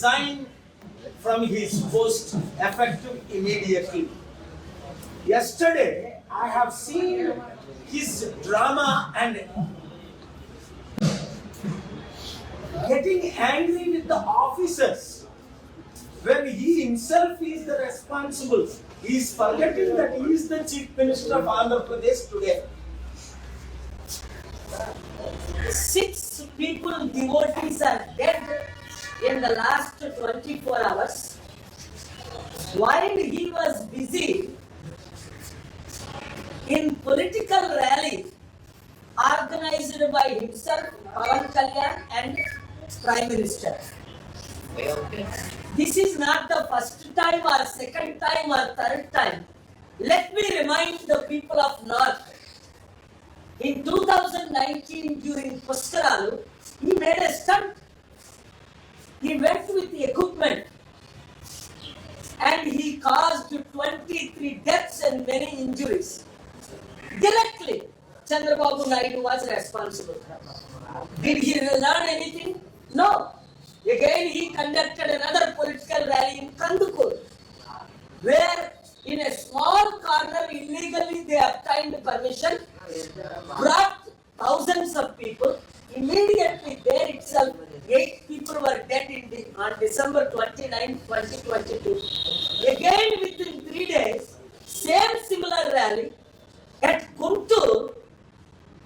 resign from his post effective immediately. Yesterday, I have seen his drama and getting angry with the officers when he himself is the responsible. He is forgetting that he is the Chief Minister of Andhra Pradesh today. 6 people, devotees, are dead in the last 24 hours while he was busy in political rally organized by himself, Pawan Kalyan, and Prime Minister. This is not the first time or second time or third time. Let me remind the people of North. In 2019, during Puskaralu, he made a stunt. He went with the equipment and he caused 23 deaths and many injuries. Directly, Chandrababu Naidu was responsible. Did he learn anything? No. Again, he conducted another political rally in Kandukur, where in a small corner illegally they obtained permission, brought thousands of people. Immediately there itself, 8 people were dead on December 29, 2022. Again, within 3 days, same similar rally at Guntur.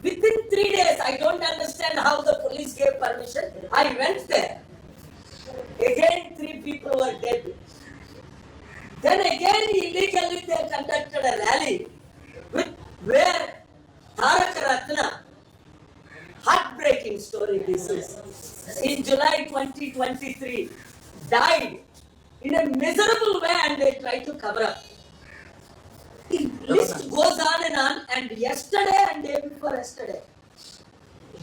Within 3 days, I don't understand how the police gave permission. I went there. Again, 3 people were dead. Then again, illegally they conducted a rally where Tarak Ratna, heartbreaking story this is, in July 2023, died in a miserable way and they tried to cover up. The list goes on, and yesterday and day before yesterday,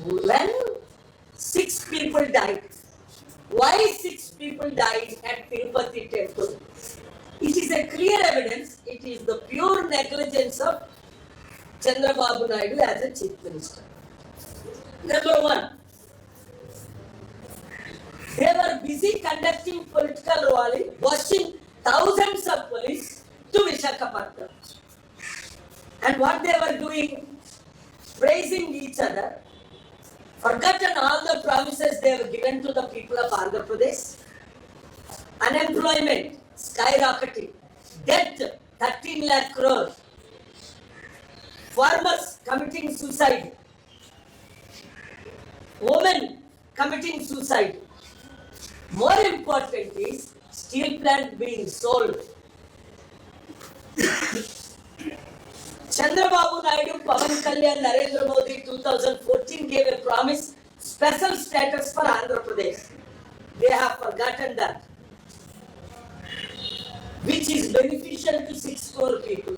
when 6 people died, why 6 people died at Tirupati temple? It is a clear evidence, it is the pure negligence of Chandrababu Naidu as a Chief Minister. Number 1, they were busy conducting political rally, washing thousands of police to Visakhapatnam. And what they were doing, praising each other, forgotten all the promises they were given to the people of Andhra Pradesh. Unemployment skyrocketing, debt 13 lakh crore, farmers committing suicide, women committing suicide. More important is steel plant being sold. Chandrababu Naidu, Pawan Kalyan, Narendra Modi 2014 gave a promise, special status for Andhra Pradesh. They have forgotten that, which is beneficial to 6 crore people.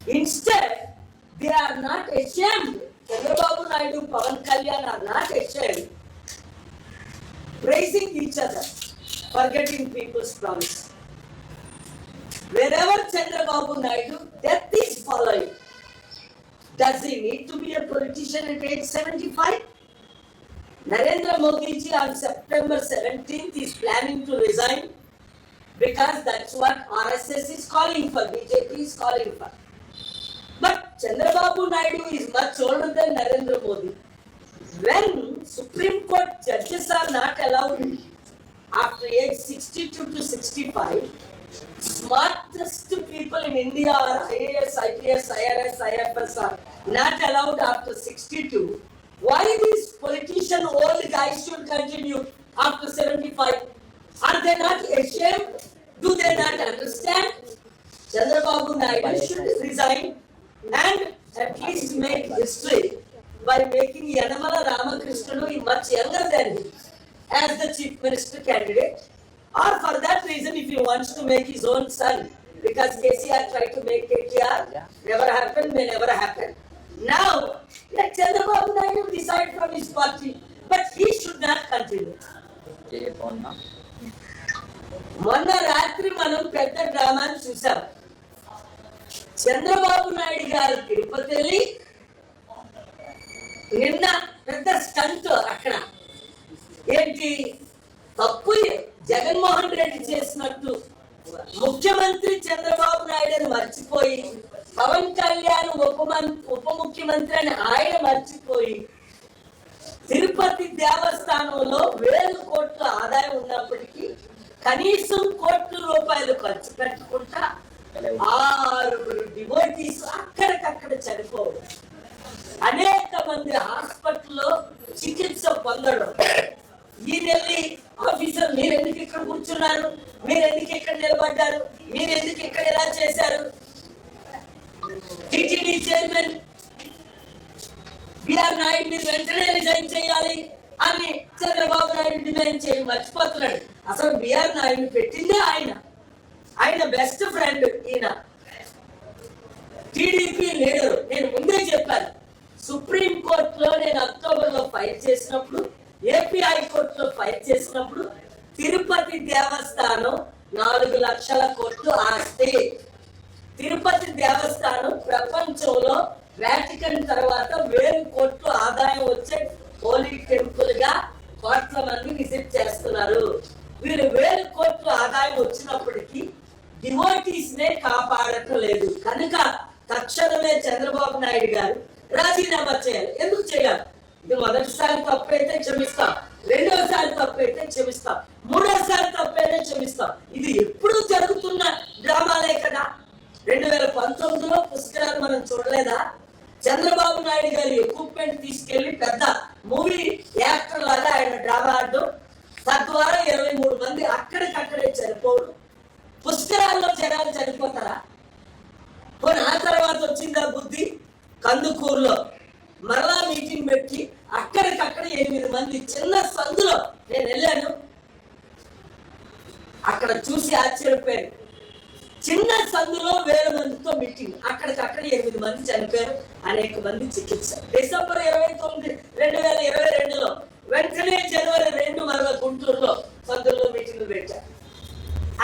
Instead, they are not ashamed. Chandrababu Naidu, Pawan Kalyan are not ashamed, praising each other, forgetting people's promise. Wherever Chandrababu Naidu, death is following. Does he need to be a politician at age 75? Narendra Modi ji on September 17th is planning to resign because that's what RSS is calling for, BJP is calling for. But Chandrababu Naidu is much older than Narendra Modi. When Supreme Court judges are not allowed after age 62 to 65, smartest people in India are IAS, IPS, IRS, IFS are not allowed after 62. Why these politician old guys should continue after 75? Are they not ashamed? Do they not understand? Chandrababu Naidu should resign and at least make history by making Yanamala Ramakrishnan much younger than him as the Chief Minister candidate. Or for that reason, if he wants to make his own son, because KCR tried to make KTR, never happened, may never happen. Now, let Chandrababu Naidu decide from his party, but he should not continue. మొన్న రాత్రి మనం పెద్ద డ్రామాను చూసాం. చంద్రబాబు నాయుడు గారు తిరుపతి వెళ్ళి నిన్న పెద్ద stunt అక్కడ ఏంటి తప్పు జగన్మోహన్ రెడ్డి చేసినట్టు ముఖ్యమంత్రి చంద్రబాబు నాయుడు మర్చిపోయి పవన్ కళ్యాణ్ ఉప ముఖ్యమంత్రి అని ఆయన మర్చిపోయి తిరుపతి దేవస్థానంలో 1000 కోట్ల ఆదాయం ఉన్నప్పటికీ కనీసం కోట్ల రూపాయలు ఖర్చు పెట్టకుండా 6 డివోటీస్ అక్కడికక్కడ చనిపోవడం, అనేక మంది హాస్పిటల్లో చికిత్స పొందడం. ఈయనెళ్ళి ఆఫీసర్ మీరు ఎందుకు ఇక్కడ కూర్చున్నారు, మీరు ఎందుకు ఇక్కడ నిలబడ్డారు, మీరు ఎందుకు ఇక్కడ ఎలా చేశారు, టీటీడీ చైర్మన్ బిఆర్ నాయుడు మీరు వెంటనే రిజైన్ చేయాలి అని చంద్రబాబు నాయుడు డిమాండ్ చేసి మర్చిపోతున్నాడు. అసలు బిఆర్ నాయుడు పెట్టిందే ఆయన బెస్ట్ ఫ్రెండ్. ఈయన టీడీపీ లీడరు. నేను ముందే చెప్పాను, సుప్రీం కోర్టులో నేను అక్టోబర్లో ఫైట్ చేసినప్పుడు, ఏపీ హైకోర్టులో ఫైట్ చేసినప్పుడు తిరుపతి దేవస్థానం 4 లక్షల కోట్లు ఆస్తి. తిరుపతి దేవస్థానం ప్రపంచంలో వాటికన్ తర్వాత 1000 కోట్లు ఆదాయం వచ్చే హోలీ టెంపుల్ గా కోట్ల మంది విజిట్ చేస్తున్నారు. వీరు 1000 కోట్లు ఆదాయం వచ్చినప్పటికీ డివోటీస్ నే కాపాడటం లేదు. కనుక తక్షణమే చంద్రబాబు నాయుడు గారు రాజీనామా చేయాలి. ఎందుకు చేయాలి? ఇది మొదటిసారి తప్పు అయితే క్షమిస్తాం, రెండోసారి తప్పు అయితే క్షమిస్తాం, మూడోసారి తప్పు అయితే క్షమిస్తాం. ఇది ఎప్పుడు జరుగుతున్న డ్రామాలే కదా. 2019లో పుష్కరాలు మనం చూడలేదా? చంద్రబాబు నాయుడు గారి ఎక్విప్మెంట్ తీసుకెళ్లి పెద్ద మూవీ యాక్టర్ లాగా ఆయన డ్రామా ఆడడం, తద్వారా 23 మంది అక్కడికక్కడే చనిపోవడం. పుష్కరాల్లో జనాలు చనిపోతారా? పోనీ ఆ తర్వాత వచ్చిందా బుద్ధి? కందుకూరులో మరలా మీటింగ్ పెట్టి అక్కడికక్కడ 8 మంది చిన్న సందులో నేను వెళ్ళాను, అక్కడ చూసి ఆశ్చర్యపోయాను. చిన్న సందులో 1000 మందితో మీటింగ్, అక్కడికక్కడ 8 మంది చనిపోయారు, అనేక మంది చికిత్స. డిసెంబర్ 29, 2022లో వెంటనే జనవరి 2 మరలా గుంటూరులో సందులో మీటింగ్లు పెట్టారు.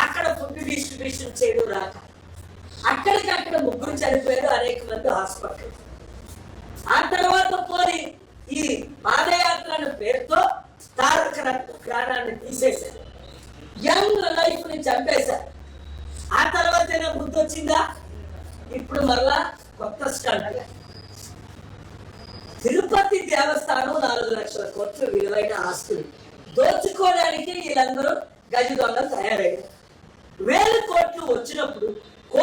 అక్కడ ఫుడ్ డిస్ట్రిబ్యూషన్ చేయడం రాక అక్కడికక్కడ 3 చనిపోయారు, అనేక మంది హాస్పిటల్. ఆ తర్వాత పోయి ఈ పాదయాత్ర అనే పేరుతో తారక రత్న ప్రాణాన్ని తీసేశారు, యంగ్ లైఫ్ ని చంపేశారు. ఆ తర్వాత బుద్ధి వచ్చిందా? ఇప్పుడు మరలా కొత్త స్టంట్. తిరుపతి దేవస్థానం 4 లక్షల కోట్లు విలువైన ఆస్తులు దోచుకోవడానికి వీళ్ళందరూ గజ దొంగలు తయారయ్యారు. 1000 కోట్లు వచ్చినప్పుడు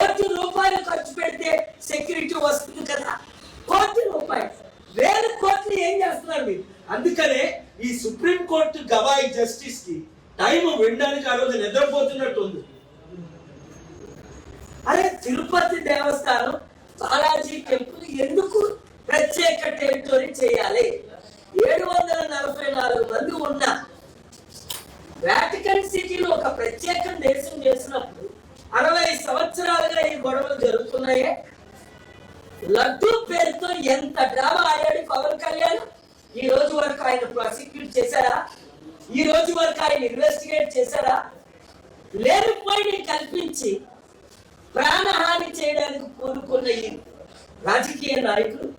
1 కోటి రూపాయలు ఖర్చు పెడితే సెక్యూరిటీ వస్తుంది కదా. 1 కోటి రూపాయలు 1000 కోట్లు ఏం చేస్తున్నారు మీరు? అందుకనే ఈ సుప్రీం కోర్టు గవాయి జస్టిస్ కి టైం వినడానికి ఆ రోజు నిద్రపోతున్నట్టు ఉంది. అరే తిరుపతి దేవస్థానం బాలాజీ టెంపుల్ ఎందుకు ప్రత్యేక టెరిటరీ చేయాలి? 744 మంది ఉన్న వాటికన్ సిటీలో ఒక ప్రత్యేక దేశం చేసినప్పుడు 60 సంవత్సరాలుగా ఈ గొడవలు జరుగుతున్నాయే. లడ్డూ పేరుతో ఎంత డ్రామా ఆడాడు పవన్ కళ్యాణ్. ఈ రోజు వరకు ఆయన ప్రాసిక్యూట్ చేశారా? ఈ రోజు వరకు ఆయన ఇన్వెస్టిగేట్ చేశారా? లేనిపోయి కల్పించి ప్రాణహాని చేయడానికి కోరుకున్న ఈ రాజకీయ నాయకులు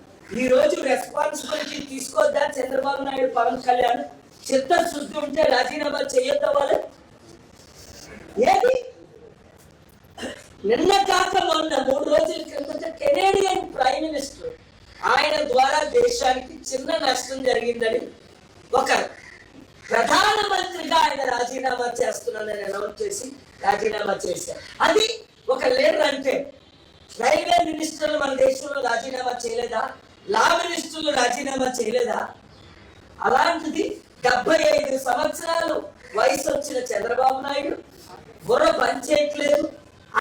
ఈ రోజు రెస్పాన్సిబిలిటీ తీసుకోవద్దా? చంద్రబాబు నాయుడు, పవన్ కళ్యాణ్ చిత్తశుద్ధి ఉంటే రాజీనామా చేయొద్దా వాళ్ళు? ఏది నిన్న కాక మొన్న 3 రోజుల క్రితం కెనేడియన్ ప్రైమ్ మినిస్టర్ ఆయన ద్వారా దేశానికి చిన్న నష్టం జరిగిందని ఒక ప్రధానమంత్రిగా ఆయన రాజీనామా చేస్తున్నానని అనౌన్స్ చేసి రాజీనామా చేశారు. అది ఒక లీడర్ అంటే. రైల్వే మినిస్టర్లు మన దేశంలో రాజీనామా చేయలేదా? లా మినిస్టర్లు రాజీనామా చేయలేదా? అలాంటిది 75 సంవత్సరాలు వయసు వచ్చిన చంద్రబాబు నాయుడు బుర్ర పనిచేయట్లేదు.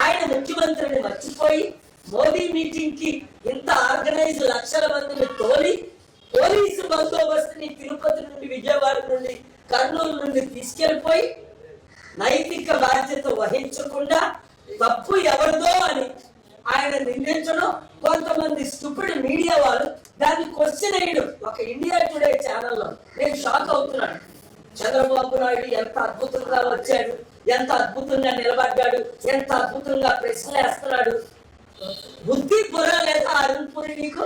ఆయన ముఖ్యమంత్రిని మర్చిపోయి మోదీ మీటింగ్ కి ఇంత ఆర్గనైజ్ లక్షల మందిని తోలి పోలీసు బందోబస్తుని తిరుపతి నుండి, విజయవాడ నుండి, కర్నూలు నుండి తీసుకెళ్లిపోయి నైతిక బాధ్యత వహించకుండా తప్పు ఎవరిదో అని ఆయన నిందించడం, కొంతమంది స్టూపిడ్ మీడియా వాళ్ళు దాన్ని క్వశ్చన్ వేయడం. ఒక ఇండియా టుడే ఛానల్లో నేను షాక్ అవుతున్నాను. చంద్రబాబు నాయుడు ఎంత అద్భుతంగా వచ్చాడు, ఎంత అద్భుతంగా నిలబడ్డాడు, ఎంత అద్భుతంగా ప్రశ్నలు వేస్తున్నాడు. బుద్ధి బుర్ర లేదా అరుణ్ పూరి నీకు?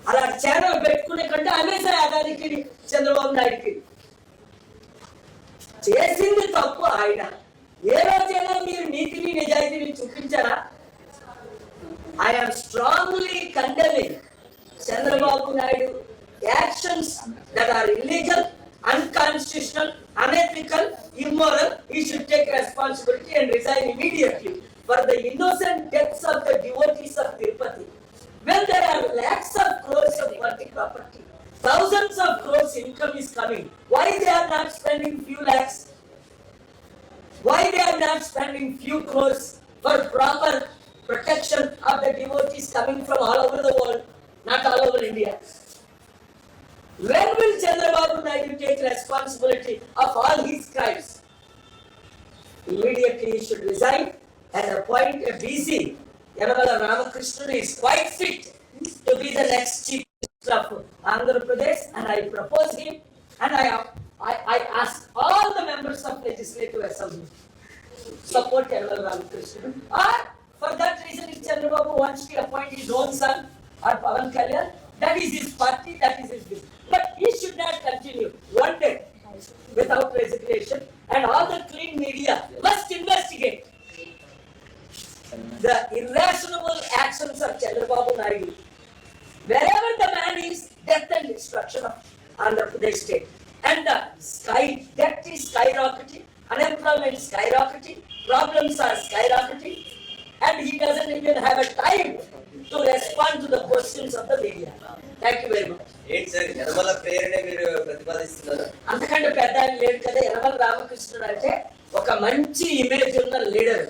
అలా ఛానల్ పెట్టుకునే కంటే అమెజాన్ అదానికి చంద్రబాబు నాయుడికి చేసింది తప్పు ఆయన. ఏ రోజైనా మీరు నీతిని నిజాయితీని చూపించారా? I am strongly condemning Chandrababu Naidu actions that are illegal, unconstitutional, unethical, immoral. He should take responsibility and resign immediately for the innocent deaths of the devotees of Tirupati. When there are lakhs of crores of working property, thousands of crores income is coming, why they are not spending few lakhs? Why they are not spending few crores for proper protection of the devotees coming from all over the world, not all over India? When will Chandrababu Naidu take responsibility of all his crimes? Immediately he should resign and appoint a BC. Yanavala Ramakrishnan is quite fit to be the next chief minister of Andhra Pradesh, and I propose him, and I ask all the members of Legislative Assembly support Yanavala Ramakrishnan. Or for that reason, if Chandrababu wants to appoint his own son or Pawan Kalyan, that is his party, that is his business. But he should not continue one day without resignation, and all the clean media must investigate the irrational actions of Chandrababu Naidu. Wherever the man is, death and destruction of Andhra Pradesh state. And the debt is skyrocketing, unemployment is skyrocketing, problems are skyrocketing, and he doesn't even have a time to respond to the questions of the media. Thank you very much. ఏంటి sir Yanamala పేరునే మీరు ప్రతిపాదిస్తున్నారు? అంతకంటే పెద్ద ఆయన లేడు కదా. యనమల రామకృష్ణుడు అంటే ఒక మంచి ఇమేజ్ ఉన్న లీడర్.